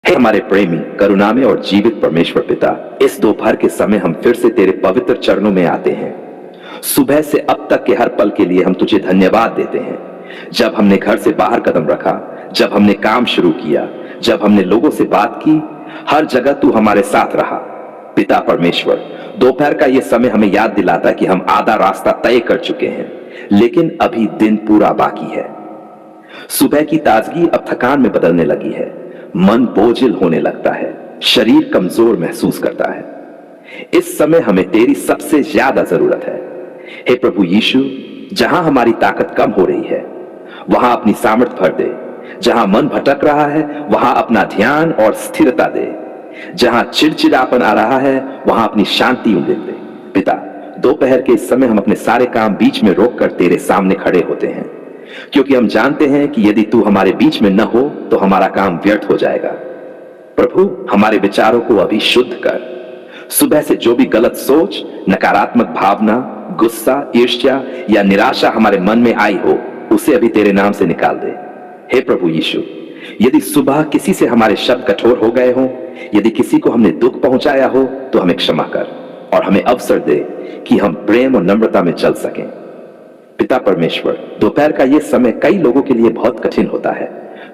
हे हमारे प्रेमी, करुणामय और जीवित परमेश्वर पिता, इस दोपहर के समय हम फिर से तेरे पवित्र चरणों में आते हैं। सुबह से अब तक के हर पल के लिए हम तुझे धन्यवाद देते हैं। जब हमने घर से बाहर कदम रखा, जब हमने काम शुरू किया, जब हमने लोगों से बात की, हर जगह तू हमारे साथ रहा। पिता परमेश्वर, दोपहर का यह समय हमें याद दिलाता कि हम आधा रास्ता तय कर चुके हैं, लेकिन अभी दिन पूरा बाकी है। सुबह की ताजगी अब थकान में बदलने लगी है, मन बोझिल होने लगता है, शरीर कमजोर महसूस करता है। इस समय हमें तेरी सबसे ज्यादा जरूरत है। हे प्रभु यीशु, जहां हमारी ताकत कम हो रही है वहां अपनी सामर्थ भर दे। जहां मन भटक रहा है वहां अपना ध्यान और स्थिरता दे। जहां चिड़चिड़ापन आ रहा है वहां अपनी शांति उंडेल दे। पिता, दोपहर के इस समय हम अपने सारे काम बीच में रोककर तेरे सामने खड़े होते हैं, क्योंकि हम जानते हैं कि यदि तू हमारे बीच में न हो तो हमारा काम व्यर्थ हो जाएगा। प्रभु, हमारे विचारों को अभी शुद्ध कर। सुबह से जो भी गलत सोच, नकारात्मक भावना, गुस्सा, ईर्ष्या या निराशा हमारे मन में आई हो, उसे अभी तेरे नाम से निकाल दे। हे प्रभु यीशु, यदि सुबह किसी से हमारे शब्द कठोर हो गए हों, यदि किसी को हमने दुख पहुंचाया हो, तो हमें क्षमा कर और हमें अवसर दे कि हम प्रेम और नम्रता में चल सकें। पिता परमेश्वर, दोपहर का यह समय कई लोगों के लिए बहुत कठिन होता है।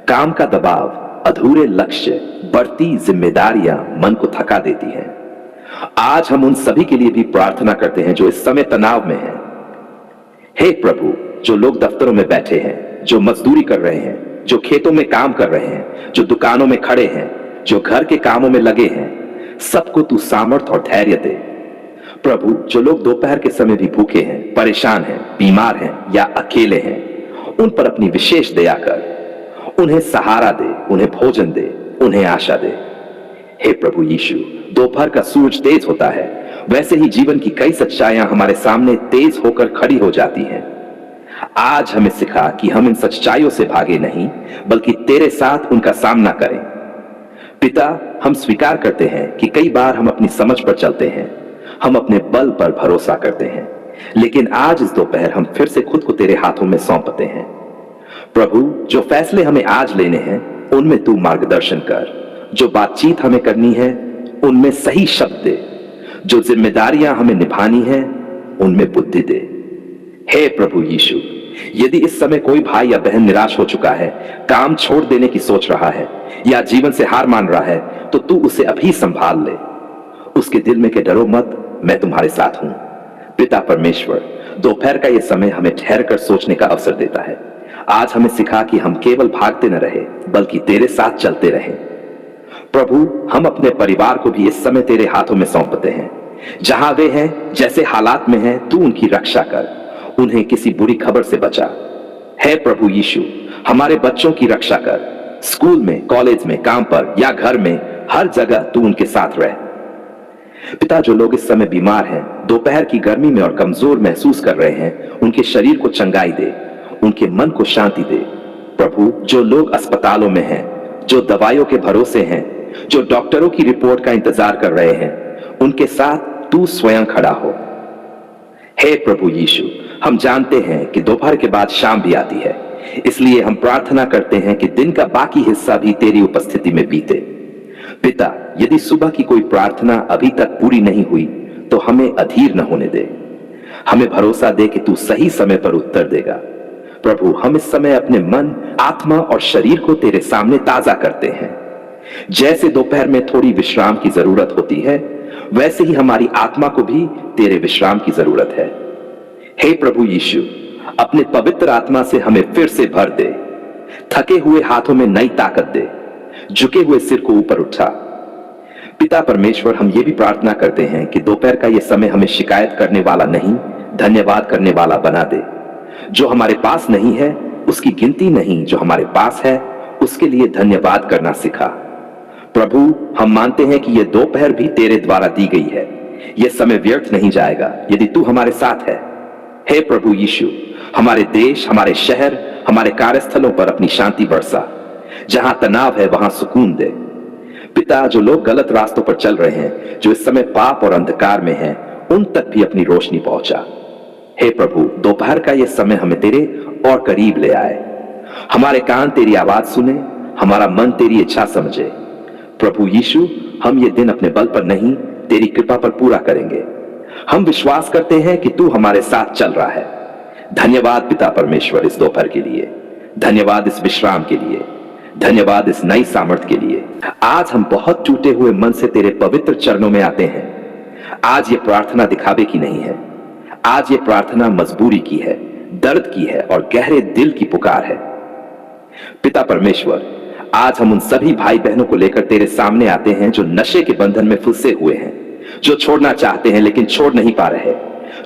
काम का दबाव, अधूरे लक्ष्य, बढ़ती जिम्मेदारियां मन को थका देती हैं। आज हम उन सभी के लिए भी प्रार्थना करते हैं जो इस समय तनाव में हैं। हे प्रभु, जो लोग दफ्तरों में बैठे हैं, जो मजदूरी कर रहे हैं, जो खेतों में काम कर रहे हैं, जो दुकानों में खड़े हैं, जो घर के कामों में लगे हैं, सबको तू सामर्थ और धैर्य दे। प्रभु, जो लोग दोपहर के समय भी भूखे हैं, परेशान हैं, बीमार हैं या अकेले हैं, उन पर अपनी विशेष दया कर। उन्हें सहारा दे, उन्हें भोजन दे, उन्हें आशा दे। हे प्रभु यीशु, दोपहर का सूरज तेज होता है, वैसे ही जीवन की कई सच्चाइयां हमारे सामने तेज होकर खड़ी हो जाती हैं। आज हमें सिखा कि हम इन सच्चाइयों से भागे नहीं, बल्कि तेरे साथ उनका सामना करें। पिता, हम स्वीकार करते हैं कि कई बार हम अपनी समझ पर चलते हैं, हम अपने बल पर भरोसा करते हैं, लेकिन आज इस दोपहर हम फिर से खुद को तेरे हाथों में सौंपते हैं। प्रभु, जो फैसले हमें आज लेने हैं उनमें तू मार्गदर्शन कर। जो बातचीत हमें करनी है उनमें सही शब्द दे। जो जिम्मेदारियां हमें निभानी है उनमें बुद्धि दे। हे प्रभु यीशु, यदि इस समय कोई भाई या बहन निराश हो चुका है, काम छोड़ देने की सोच रहा है या जीवन से हार मान रहा है, तो तू उसे अभी संभाल ले। उसके दिल में के डरो मत, मैं तुम्हारे साथ हूं। पिता परमेश्वर, दोपहर का यह समय हमें ठहर कर सोचने का अवसर देता है। आज हमें सिखा कि हम केवल भागते न रहे, बल्कि तेरे साथ चलते रहें। प्रभु, हम अपने परिवार को भी इस समय तेरे हाथों में सौंपते हैं। जहां वे हैं, जैसे हालात में हैं, तू उनकी रक्षा कर, उन्हें किसी बुरी खबर से बचा। हे प्रभु यीशु, हमारे बच्चों की रक्षा कर। स्कूल में, कॉलेज में, काम पर या घर में, हर जगह तू उनके साथ रह। पिता, जो लोग इस समय बीमार हैं, दोपहर की गर्मी में और कमजोर महसूस कर रहे हैं, उनके शरीर को चंगाई दे, उनके मन को शांति दे। प्रभु, जो लोग अस्पतालों में हैं, जो दवाइयों के भरोसे हैं, जो डॉक्टरों की रिपोर्ट का इंतजार कर रहे हैं, उनके साथ तू स्वयं खड़ा हो। हे प्रभु यीशु, हम जानते हैं कि दोपहर के बाद शाम भी आती है, इसलिए हम प्रार्थना करते हैं कि दिन का बाकी हिस्सा भी तेरी उपस्थिति में बीते। पिता, यदि सुबह की कोई प्रार्थना अभी तक पूरी नहीं हुई, तो हमें अधीर न होने दे। हमें भरोसा दे कि तू सही समय पर उत्तर देगा। प्रभु, हम इस समय अपने मन, आत्मा और शरीर को तेरे सामने ताजा करते हैं। जैसे दोपहर में थोड़ी विश्राम की जरूरत होती है, वैसे ही हमारी आत्मा को भी तेरे विश्राम की जरूरत है। हे प्रभु यीशु, अपने पवित्र आत्मा से हमें फिर से भर दे। थके हुए हाथों में नई ताकत दे, झुके हुए सिर को ऊपर उठा। पिता परमेश्वर, हम ये भी प्रार्थना करते हैं कि दोपहर का यह समय हमें शिकायत करने वाला नहीं, धन्यवाद करने वाला बना दे। जो हमारे पास नहीं है उसकी गिनती नहीं, जो हमारे पास है उसके लिए धन्यवाद करना सिखा। प्रभु, हम मानते हैं कि यह दोपहर भी तेरे द्वारा दी गई है। यह समय व्यर्थ नहीं जाएगा यदि तू हमारे साथ है। हे प्रभु यीशु, हमारे देश, हमारे शहर, हमारे कार्यस्थलों पर अपनी शांति बरसा। जहां तनाव है वहां सुकून दे। पिता, जो लोग गलत रास्तों पर चल रहे हैं, जो इस समय पाप और अंधकार में हैं, उन तक भी अपनी रोशनी पहुंचा। हे प्रभु, दोपहर का यह समय हमें तेरे और करीब ले आए। हमारे कान तेरी आवाज सुने, हमारा मन तेरी इच्छा समझे। प्रभु यीशु, हम ये दिन अपने बल पर नहीं, तेरी कृपा पर पूरा करेंगे। हम विश्वास करते हैं कि तू हमारे साथ चल रहा है। धन्यवाद पिता परमेश्वर इस दोपहर के लिए, धन्यवाद इस विश्राम के लिए, धन्यवाद इस नई सामर्थ के लिए। आज हम बहुत टूटे हुए मन से तेरे पवित्र चरणों में आते हैं। आज ये प्रार्थना दिखावे की नहीं है, आज ये प्रार्थना मजबूरी की है, दर्द की है और गहरे दिल की पुकार है। पिता परमेश्वर, आज हम उन सभी भाई बहनों को लेकर तेरे सामने आते हैं जो नशे के बंधन में फंसे हुए हैं, जो छोड़ना चाहते हैं लेकिन छोड़ नहीं पा रहे,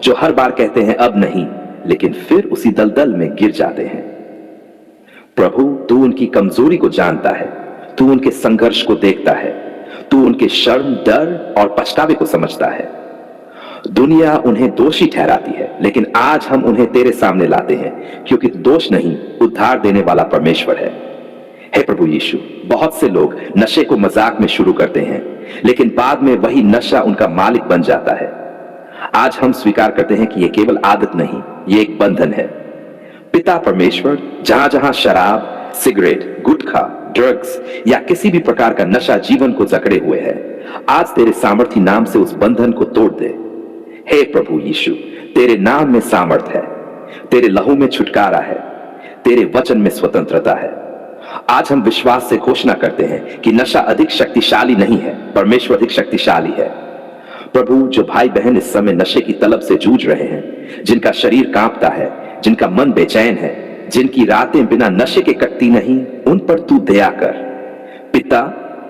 जो हर बार कहते हैं अब नहीं, लेकिन फिर उसी दलदल में गिर जाते हैं। प्रभु, तू उनकी कमजोरी को जानता है, तू उनके संघर्ष को देखता है, तू उनके शर्म, डर और पछतावे को समझता है। दुनिया उन्हें दोषी ठहराती है, लेकिन आज हम उन्हें तेरे सामने लाते हैं, क्योंकि दोष नहीं, उद्धार देने वाला परमेश्वर है। हे प्रभु यीशु, बहुत से लोग नशे को मजाक में शुरू करते हैं, लेकिन बाद में वही नशा उनका मालिक बन जाता है। आज हम स्वीकार करते हैं कि यह केवल आदत नहीं, यह एक बंधन है। पिता परमेश्वर, जहां जहां शराब, सिगरेट, गुटखा, ड्रग्स या किसी भी प्रकार का नशा जीवन को जकड़े हुए है, आज तेरे सामर्थी नाम से उस बंधन को तोड़ दे। हे प्रभु यीशु, तेरे नाम में सामर्थ है, तेरे लहू में छुटकारा है, तेरे वचन में स्वतंत्रता है। आज हम विश्वास से घोषणा करते हैं कि नशा अधिक शक्तिशाली नहीं है, परमेश्वर अधिक शक्तिशाली है। प्रभु, जो भाई बहन इस समय नशे की तलब से जूझ रहे हैं, जिनका शरीर कांपता है, जिनका मन बेचैन है, जिनकी रातें बिना नशे के कटती नहीं, उन पर तू दया कर। पिता,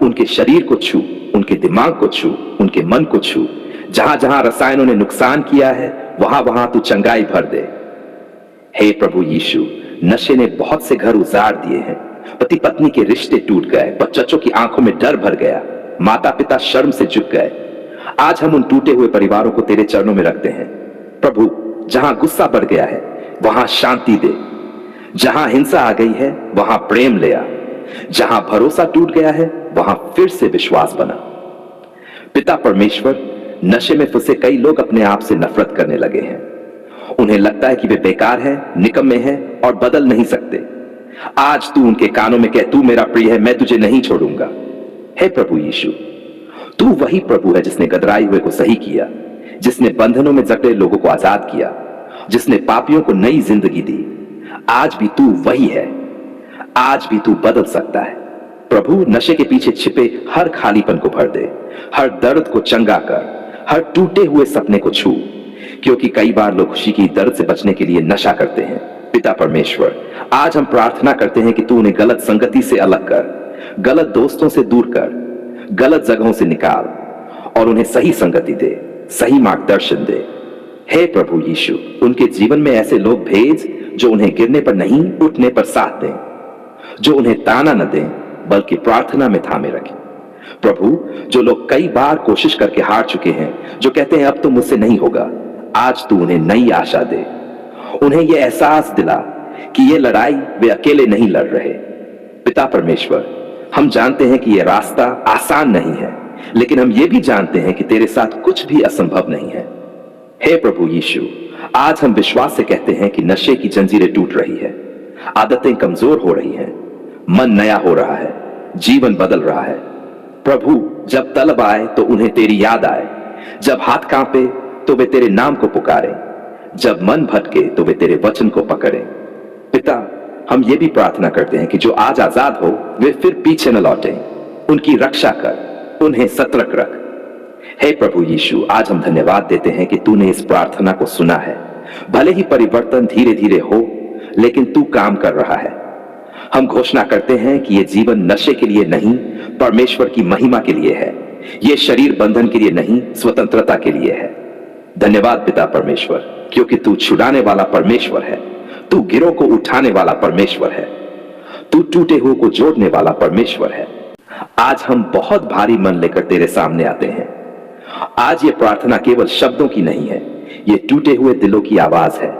उनके शरीर को छू, उनके दिमाग को छू, उनके मन को छू। जहां जहां रसायनों ने नुकसान किया है, वहां वहां तू चंगाई भर दे। हे प्रभु यीशु, नशे ने बहुत से घर उजाड़ दिए हैं, पति पत्नी के रिश्ते टूट गए, बच्चों की आंखों में डर भर गया, माता पिता शर्म से झुक गए। आज हम उन टूटे हुए परिवारों को तेरे चरणों में रखते हैं। प्रभु, जहां गुस्सा बढ़ गया है, वहां शांति दे। जहां हिंसा आ गई है, वहां प्रेम ले आ। जहां भरोसा टूट गया है, वहां फिर से विश्वास बना। पिता परमेश्वर, नशे में फंसे कई लोग अपने आप से नफरत करने लगे हैं। उन्हें लगता है कि वे बेकार हैं, निकम्मे हैं और बदल नहीं सकते। आज तू उनके कानों में कह, तू मेरा प्रिय है, मैं तुझे नहीं छोड़ूंगा। हे प्रभु यीशु, तू वही प्रभु है जिसने गदराए हुए को सही किया, जिसने बंधनों में जकड़े लोगों को आजाद किया, जिसने पापियों को नई जिंदगी दी। आज भी तू वही है, आज भी तू बदल सकता है। प्रभु, नशे के पीछे छिपे हर खालीपन को भर दे, हर दर्द को चंगा कर, हर टूटे हुए सपने को छू, क्योंकि कई बार लोग खुशी की दर्द से बचने के लिए नशा करते हैं। पिता परमेश्वर, आज हम प्रार्थना करते हैं कि तू उन्हें गलत संगति से अलग कर, गलत दोस्तों से दूर कर, गलत जगहों से निकाल और उन्हें सही संगति दे, सही मार्गदर्शन दे। हे प्रभु यीशु, उनके जीवन में ऐसे लोग भेज जो उन्हें गिरने पर नहीं, उठने पर साथ दें, जो उन्हें ताना न दें बल्कि प्रार्थना में थामे रखें। प्रभु, जो लोग कई बार कोशिश करके हार चुके हैं, जो कहते हैं अब तो मुझसे नहीं होगा, आज तू उन्हें नई आशा दे। उन्हें यह एहसास दिला कि यह लड़ाई वे अकेले नहीं लड़ रहे। पिता परमेश्वर, हम जानते हैं कि यह रास्ता आसान नहीं है, लेकिन हम यह भी जानते हैं कि तेरे साथ कुछ भी असंभव नहीं है। हे प्रभु यीशु, आज हम विश्वास से कहते हैं कि नशे की जंजीरें टूट रही है, आदतें कमजोर हो रही हैं, मन नया हो रहा है, जीवन बदल रहा है। प्रभु, जब तलब आए तो उन्हें तेरी याद आए, जब हाथ कांपे तो वे तेरे नाम को पुकारें, जब मन भटके तो वे तेरे वचन को पकड़ें। पिता, हम ये भी प्रार्थना करते हैं कि जो आज आजाद हो वे फिर पीछे न लौटें। उनकी रक्षा कर, उन्हें सतर्क रख। हे प्रभु यीशु, आज हम धन्यवाद देते हैं कि तूने इस प्रार्थना को सुना है। भले ही परिवर्तन धीरे धीरे हो, लेकिन तू काम कर रहा है। हम घोषणा करते हैं कि यह जीवन नशे के लिए नहीं, परमेश्वर की महिमा के लिए है। यह शरीर बंधन के लिए नहीं, स्वतंत्रता के लिए है। धन्यवाद पिता परमेश्वर, क्योंकि तू छुड़ाने वाला परमेश्वर है, तू गिरों को उठाने वाला परमेश्वर है, तू टूटे हुए को जोड़ने वाला परमेश्वर है। आज हम बहुत भारी मन लेकर तेरे सामने आते हैं। आज ये प्रार्थना केवल शब्दों की नहीं है, ये टूटे हुए दिलों की आवाज है।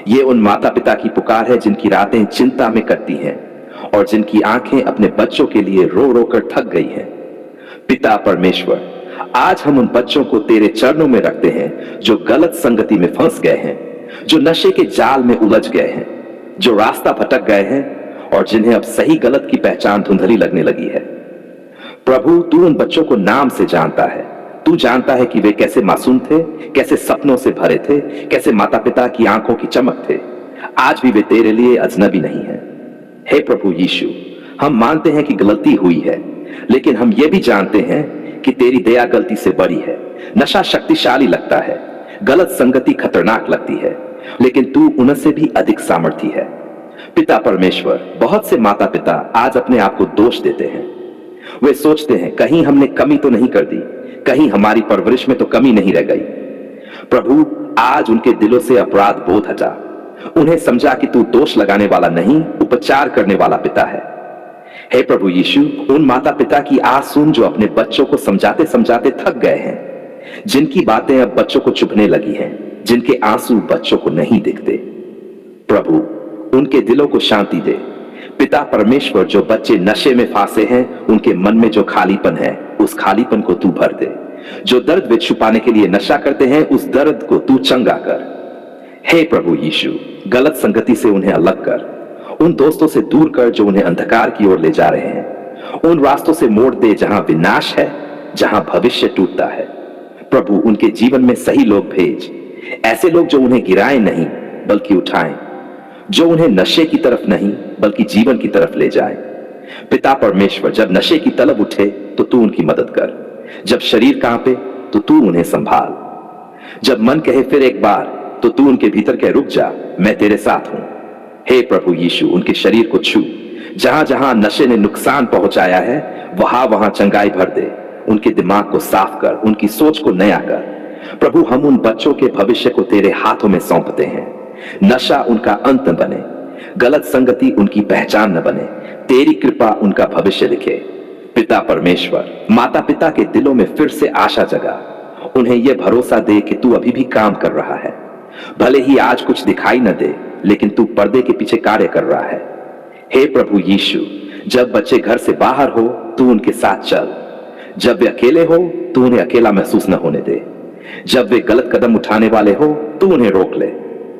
ये उन माता पिता की पुकार है जिनकी रातें चिंता में कटती हैं और जिनकी आंखें अपने बच्चों के लिए रो रो कर थक गई हैं। पिता परमेश्वर, आज हम उन बच्चों को तेरे चरणों में रखते हैं जो गलत संगति में फंस गए हैं, जो नशे के जाल में उलझ गए हैं, जो रास्ता भटक गए हैं और जिन्हें अब सही गलत की पहचान धुंधली लगने लगी है। प्रभु तू उन बच्चों को नाम से जानता है। तू जानता है कि वे कैसे मासूम थे, कैसे सपनों से भरे थे, कैसे माता पिता की आंखों की चमक थे। आज भी वे तेरे लिए अजनबी नहीं है। हे प्रभु यीशु, हम मानते हैं कि गलती हुई है, लेकिन हम ये भी जानते हैं कि तेरी दया गलती से बड़ी है। नशा शक्तिशाली लगता है, गलत संगति खतरनाक लगती है, लेकिन तू उनसे भी अधिक सामर्थी है। पिता परमेश्वर, बहुत से माता पिता आज अपने आप को दोष देते हैं। वे सोचते हैं कहीं हमने कमी तो नहीं कर दी, कहीं हमारी परवरिश में तो कमी नहीं रह गई। प्रभु आज उनके दिलों से अपराध बोध हटा। उन्हें समझा कि तू दोष लगाने वाला नहीं, उपचार करने वाला पिता है। हे प्रभु यीशु, उन माता पिता की आस सुन जो अपने बच्चों को समझाते समझाते थक गए हैं, जिनकी बातें अब बच्चों को चुभने लगी हैं, जिनके आंसू बच्चों को नहीं दिखते। प्रभु उनके दिलों को शांति दे। पिता परमेश्वर, जो बच्चे नशे में फांसे हैं, उनके मन में जो खालीपन है, उस खालीपन को तू भर दे। जो दर्द वे छुपाने के लिए नशा करते हैं, उस दर्द को तू चंगा कर। हे प्रभु यीशु, गलत संगति से उन्हें अलग कर। उन दोस्तों से दूर कर जो उन्हें अंधकार की ओर ले जा रहे हैं। उन रास्तों से मोड़ दे जहां विनाश है, जहां भविष्य टूटता है। प्रभु उनके जीवन में सही लोग भेज, ऐसे लोग जो उन्हें गिराएं नहीं बल्कि उठाएं, जो उन्हें नशे की तरफ नहीं बल्कि जीवन की तरफ ले जाए। पिता परमेश्वर, जब नशे की तलब उठे तो तू उनकी मदद कर। जब शरीर कांपे तो तू उन्हें संभाल। जब मन कहे फिर एक बार, तो तू उनके भीतर कह रुक जा, मैं तेरे साथ हूं। हे प्रभु यीशु, उनके शरीर को छू। जहां जहां नशे ने नुकसान पहुंचाया है, वहां वहां चंगाई भर दे। उनके दिमाग को साफ कर, उनकी सोच को नया कर। प्रभु हम उन बच्चों के भविष्य को तेरे हाथों में सौंपते हैं। नशा उनका अंत न बने, गलत संगति उनकी पहचान न बने। तेरी कृपा उनका भविष्य लिखे। पिता परमेश्वर, माता पिता के दिलों में फिर से आशा जगा। उन्हें यह भरोसा दे कि तू अभी भी काम कर रहा है। भले ही आज कुछ दिखाई न दे, लेकिन तू पर्दे के पीछे कार्य कर रहा है। हे प्रभु यीशु, जब बच्चे घर से बाहर हो तू उनके साथ चल। जब वे अकेले हो तू उन्हें अकेला महसूस न होने दे। जब वे गलत कदम उठाने वाले हो तू उन्हें रोक ले।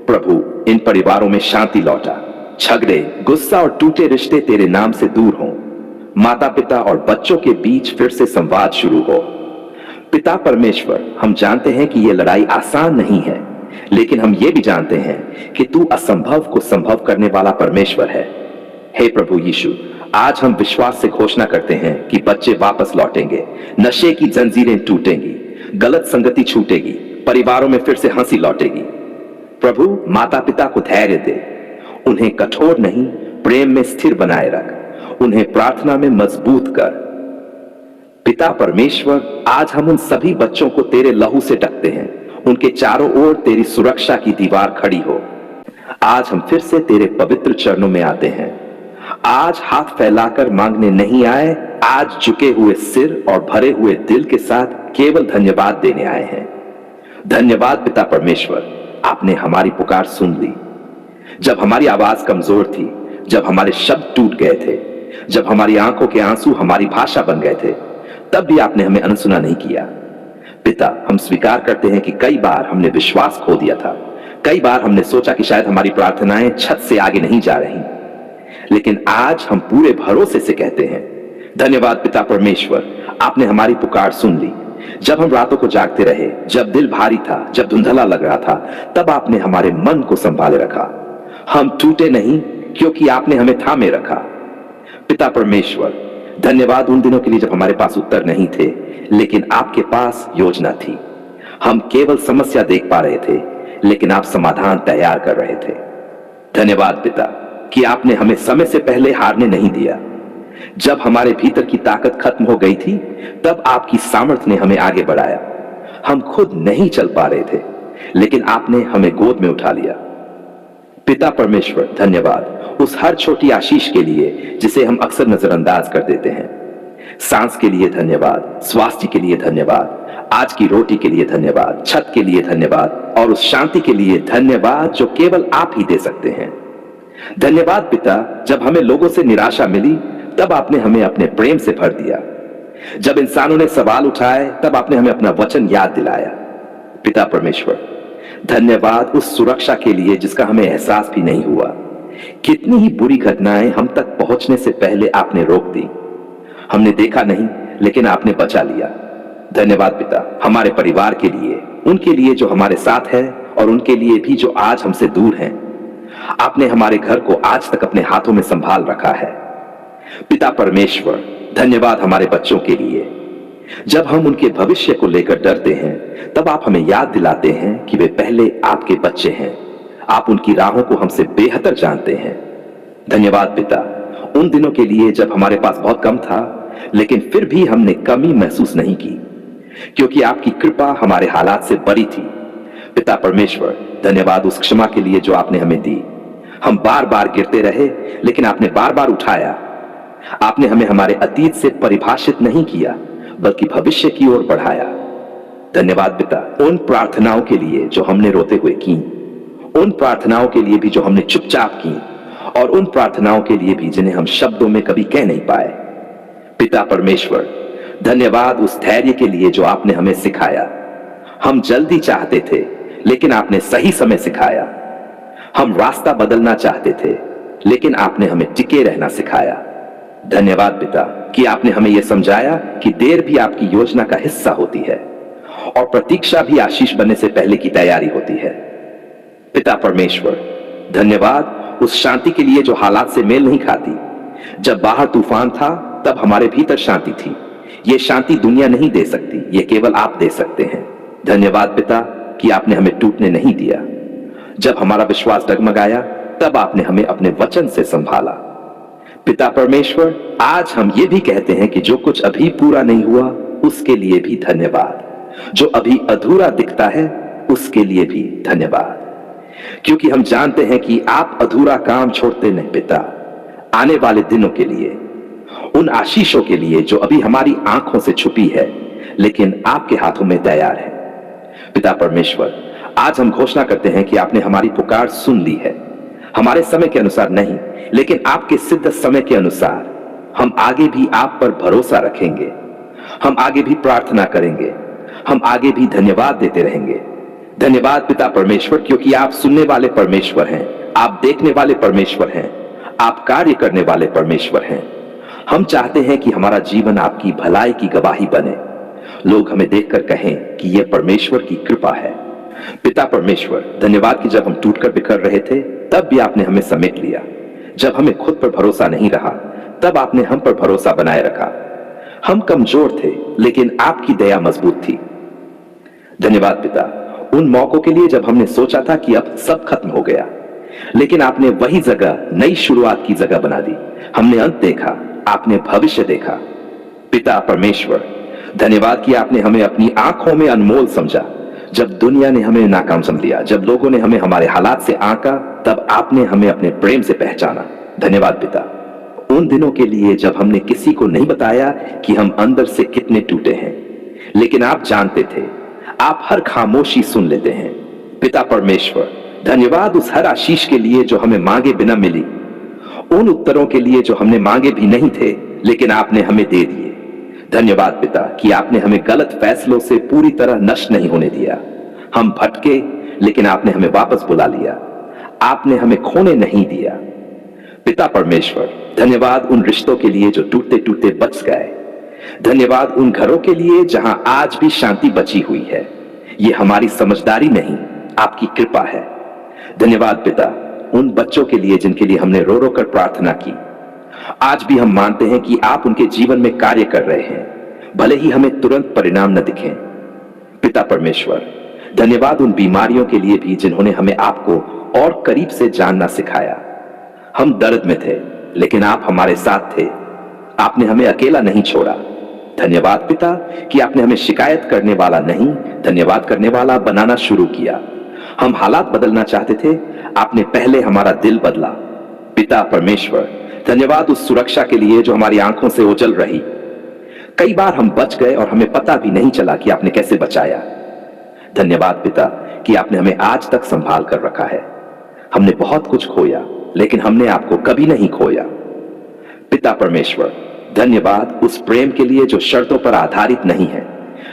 प्रभु इन परिवारों में शांति लौटा। झगड़े, गुस्सा और टूटे रिश्ते तेरे नाम से दूर हों। माता पिता और बच्चों के बीच फिर से संवाद शुरू हो। पिता परमेश्वर, हम जानते हैं कि यह लड़ाई आसान नहीं है, लेकिन हम ये भी जानते हैं कि तू असंभव को संभव करने वाला परमेश्वर है। हे प्रभु यीशु, आज हम विश्वास से घोषणा करते हैं कि बच्चे वापस लौटेंगे, नशे की जंजीरें टूटेंगी, गलत संगति छूटेगी, परिवारों में फिर से हंसी लौटेगी। प्रभु माता पिता को धैर्य दे, उन्हें कठोर नहीं प्रेम में स्थिर बनाए रख, उन्हें प्रार्थना में मजबूत कर। पिता परमेश्वर, आज हम उन सभी बच्चों को तेरे लहू से ढकते हैं। उनके चारों ओर तेरी सुरक्षा की दीवार खड़ी हो। आज हम फिर से तेरे पवित्र चरणों में आते हैं। आज हाथ फैलाकर मांगने नहीं आए, आज झुके हुए सिर और भरे हुए दिल के साथ केवल धन्यवाद देने आए हैं। धन्यवाद पिता परमेश्वर, आपने हमारी पुकार सुन ली। जब हमारी आवाज कमजोर थी, जब हमारे शब्द टूट गए थे, जब हमारी आंखों के आंसू हमारी भाषा बन गए थे, तब भी आपने हमें अनसुना नहीं किया। पिता, हम स्वीकार करते हैं कि कई बार हमने विश्वास खो दिया था। कई बार हमने सोचा कि शायद हमारी प्रार्थनाएं छत से आगे नहीं जा रही, लेकिन आज हम पूरे भरोसे से कहते हैं धन्यवाद पिता परमेश्वर, आपने हमारी पुकार सुन ली। जब हम रातों को जागते रहे, जब दिल भारी था, जब धुंधला लग रहा था, तब आपने हमारे मन को संभाले रखा। हम टूटे नहीं क्योंकि आपने हमें थामे रखा। पिता परमेश्वर, धन्यवाद उन दिनों के लिए जब हमारे पास उत्तर नहीं थे, लेकिन आपके पास योजना थी। हम केवल समस्या देख पा रहे थे, लेकिन आप समाधान तैयार कर रहे थे। धन्यवाद पिता कि आपने हमें समय से पहले हारने नहीं दिया। जब हमारे भीतर की ताकत खत्म हो गई थी, तब आपकी सामर्थ्य ने हमें आगे बढ़ाया। हम खुद नहीं चल पा रहे थे, लेकिन आपने हमें गोद में उठा लिया। पिता परमेश्वर, धन्यवाद उस हर छोटी आशीष के लिए जिसे हम अक्सर नजरअंदाज कर देते हैं। सांस के लिए धन्यवाद, स्वास्थ्य के लिए धन्यवाद, आज की रोटी के लिए धन्यवाद, छत के लिए धन्यवाद और उस शांति के लिए धन्यवाद जो केवल आप ही दे सकते हैं। धन्यवाद पिता, जब हमें लोगों से निराशा मिली, तब आपने हमें अपने प्रेम से भर दिया। जब इंसानों ने सवाल उठाए, तब आपने हमें अपना वचन याद दिलाया। पिता परमेश्वर, धन्यवाद उस सुरक्षा के लिए जिसका हमें एहसास भी नहीं हुआ। कितनी ही बुरी घटनाएं हम तक पहुंचने से पहले आपने रोक दी। हमने देखा नहीं, लेकिन आपने बचा लिया। धन्यवाद पिता, हमारे परिवार के लिए, उनके लिए जो हमारे साथ है और उनके लिए भी जो आज हमसे दूर हैं। आपने हमारे घर को आज तक अपने हाथों में संभाल रखा है। पिता परमेश्वर, धन्यवाद हमारे बच्चों के लिए। जब हम उनके भविष्य को लेकर डरते हैं, तब आप हमें याद दिलाते हैं कि वे पहले आपके बच्चे हैं। आप उनकी राहों को हमसे बेहतर जानते हैं। धन्यवाद पिता, उन दिनों के लिए जब हमारे पास बहुत कम था, लेकिन फिर भी हमने कमी महसूस नहीं की, क्योंकि आपकी कृपा हमारे हालात से बड़ी थी। पिता परमेश्वर, धन्यवाद उस क्षमा के लिए जो आपने हमें दी। हम बार बार गिरते रहे, लेकिन आपने बार बार उठाया। आपने हमें हमारे अतीत से परिभाषित नहीं किया, बल्कि भविष्य की ओर बढ़ाया। धन्यवाद पिता, उन प्रार्थनाओं के लिए जो हमने रोते हुए की, उन प्रार्थनाओं के लिए भी जो हमने चुपचाप की, और उन प्रार्थनाओं के लिए भी जिन्हें हम शब्दों में कभी कह नहीं पाए। पिता परमेश्वर, धन्यवाद उस धैर्य के लिए जो आपने हमें सिखाया। हम जल्दी चाहते थे, लेकिन आपने सही समय सिखाया। हम रास्ता बदलना चाहते थे, लेकिन आपने हमें टिके रहना सिखाया। धन्यवाद पिता कि आपने हमें यह समझाया कि देर भी आपकी योजना का हिस्सा होती है, और प्रतीक्षा भी आशीष बनने से पहले की तैयारी होती है। पिता परमेश्वर, धन्यवाद उस शांति के लिए जो हालात से मेल नहीं खाती। जब बाहर तूफान था, तब हमारे भीतर शांति थी। यह शांति दुनिया नहीं दे सकती, यह केवल आप दे सकते हैं। धन्यवाद पिता कि आपने हमें टूटने नहीं दिया। जब हमारा विश्वास डगमगाया, तब आपने हमें अपने वचन से संभाला। पिता परमेश्वर, आज हम ये भी कहते हैं कि जो कुछ अभी पूरा नहीं हुआ, उसके लिए भी धन्यवाद। जो अभी अधूरा दिखता है, उसके लिए भी धन्यवाद, क्योंकि हम जानते हैं कि आप अधूरा काम छोड़ते नहीं पिता। आने वाले दिनों के लिए, उन आशीषों के लिए जो अभी हमारी आंखों से छुपी है, लेकिन आपके हाथों में तैयार है। पिता परमेश्वर, आज हम घोषणा करते हैं कि आपने हमारी पुकार सुन ली है। हमारे समय के अनुसार नहीं, लेकिन आपके सिद्ध समय के अनुसार हम आगे भी आप पर भरोसा रखेंगे। हम आगे भी प्रार्थना करेंगे। हम आगे भी धन्यवाद देते रहेंगे। धन्यवाद पिता परमेश्वर, क्योंकि आप सुनने वाले परमेश्वर हैं, आप देखने वाले परमेश्वर हैं, आप कार्य करने वाले परमेश्वर हैं। हम चाहते हैं कि हमारा जीवन आपकी भलाई की गवाही बने। लोग हमें देखकर कहें कि यह परमेश्वर की कृपा है। पिता परमेश्वर, धन्यवाद कि जब हम टूटकर बिखर रहे थे, तब भी आपने हमें समेट लिया। जब हमें खुद पर भरोसा नहीं रहा, तब आपने हम पर भरोसा बनाए रखा। हम कमजोर थे, लेकिन आपकी दया मजबूत थी। धन्यवाद पिता उन मौकों के लिए जब हमने सोचा था कि अब सब खत्म हो गया, लेकिन आपने वही जगह नई शुरुआत की जगह बना दी। हमने अंत देखा, आपने भविष्य देखा। पिता परमेश्वर, धन्यवाद कि आपने हमें अपनी आंखों में अनमोल समझा। जब दुनिया ने हमें नाकाम समझ लिया, जब लोगों ने हमें हमारे हालात से आंका, तब आपने हमें अपने प्रेम से पहचाना। धन्यवाद पिता उन दिनों के लिए जब हमने किसी को नहीं बताया कि हम अंदर से कितने टूटे हैं, लेकिन आप जानते थे। आप हर खामोशी सुन लेते हैं। पिता परमेश्वर, धन्यवाद उस हर आशीष के लिए जो हमें मांगे बिना मिली, उन उत्तरों के लिए जो हमने मांगे भी नहीं थे, लेकिन आपने हमें दे दिए। धन्यवाद पिता कि आपने हमें गलत फैसलों से पूरी तरह नष्ट नहीं होने दिया। हम भटके, लेकिन आपने हमें वापस बुला लिया। आपने हमें खोने नहीं दिया। पिता परमेश्वर, धन्यवाद उन रिश्तों के लिए जो टूटते टूटते बच गए। धन्यवाद उन घरों के लिए जहां आज भी शांति बची हुई है। यह हमारी समझदारी नहीं, आपकी कृपा है। धन्यवाद पिता उन बच्चों के लिए जिनके लिए हमने रो रो कर प्रार्थना की। आज भी हम मानते हैं कि आप उनके जीवन में कार्य कर रहे हैं, भले ही हमें तुरंत परिणाम न दिखें। पिता परमेश्वर, धन्यवाद उन बीमारियों के लिए भी जिन्होंने हमें आपको और करीब से जानना सिखाया। हम दर्द में थे, लेकिन आप हमारे साथ थे। आपने हमें अकेला नहीं छोड़ा। धन्यवाद पिता कि आपने हमें शिकायत करने वाला नहीं, धन्यवाद करने वाला बनाना शुरू किया। हम हालात बदलना चाहते थे, आपने पहले हमारा दिल बदला। पिता परमेश्वर, धन्यवाद उस सुरक्षा के लिए जो हमारी आंखों से ओझल रही। कई बार हम बच गए और हमें पता भी नहीं चला कि आपने कैसे बचाया। धन्यवाद पिता कि आपने हमें आज तक संभाल कर रखा है। हमने बहुत कुछ खोया, लेकिन हमने आपको कभी नहीं खोया। पिता परमेश्वर, धन्यवाद उस प्रेम के लिए जो शर्तों पर आधारित नहीं है।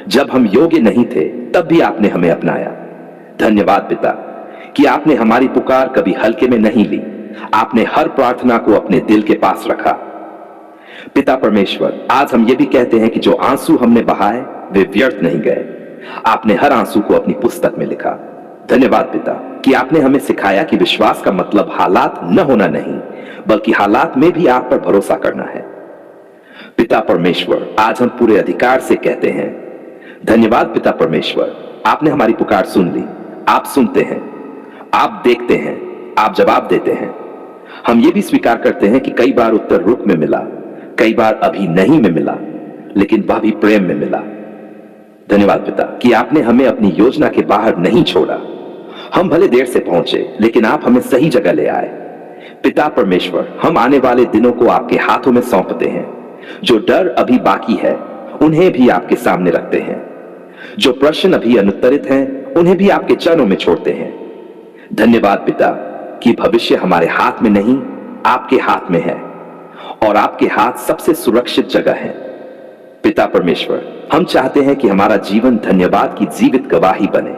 जब हम योग्य नहीं थे, तब भी आपने हमें अपनाया। धन्यवाद पिता कि आपने हमारी पुकार कभी हल्के में नहीं ली। आपने हर प्रार्थना को अपने दिल के पास रखा। पिता परमेश्वर, आज हम ये भी कहते हैं कि जो आंसू हमने बहाए वे व्यर्थ नहीं गए। आपने हर आंसू को अपनी पुस्तक में लिखा। धन्यवाद पिता कि आपने हमें सिखाया कि विश्वास का मतलब हालात न होना नहीं, बल्कि हालात में भी आप पर भरोसा करना है। पिता परमेश्वर, आज हम पूरे अधिकार से कहते हैं धन्यवाद पिता परमेश्वर, आपने हमारी पुकार सुन ली। आप सुनते हैं, आप देखते हैं, आप जवाब देते हैं। हम ये भी स्वीकार करते हैं कि कई बार उत्तर रुक में मिला, कई बार अभी नहीं में मिला, लेकिन वह भी प्रेम में मिला। धन्यवाद पिता कि आपने हमें अपनी योजना के बाहर नहीं छोड़ा। हम भले देर से पहुंचे, लेकिन आप हमें सही जगह ले आए। पिता परमेश्वर, हम आने वाले दिनों को आपके हाथों में सौंपते हैं। जो डर अभी बाकी है उन्हें भी आपके सामने रखते हैं। जो प्रश्न अभी अनुत्तरित हैं उन्हें भी आपके चरणों में छोड़ते हैं। धन्यवाद पिता कि भविष्य हमारे हाथ में नहीं, आपके हाथ में है, और आपके हाथ सबसे सुरक्षित जगह है। पिता परमेश्वर, हम चाहते हैं कि हमारा जीवन धन्यवाद की जीवित गवाही बने।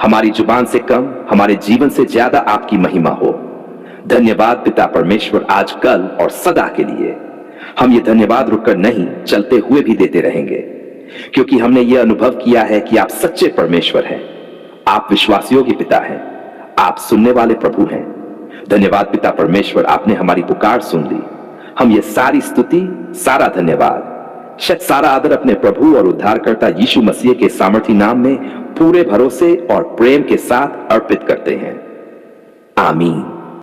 हमारी जुबान से कम, हमारे जीवन से ज्यादा आपकी महिमा हो। धन्यवाद पिता परमेश्वर, आज, कल और सदा के लिए। हम ये धन्यवाद रुककर नहीं, चलते हुए भी देते रहेंगे, क्योंकि हमने ये अनुभव किया है कि आप सच्चे परमेश्वर हैं। आप विश्वासियों के पिता हैं, आप सुनने वाले प्रभु हैं। धन्यवाद पिता परमेश्वर, आपने हमारी पुकार सुन ली। हम ये सारी स्तुति, सारा धन्यवाद, शायद सारा आदर अपने प्रभु और उद्धारकर्ता यीशु मसीह के सामर्थी नाम में पूरे भरोसे और प्रेम के साथ अर्पित करते हैं। आमीन।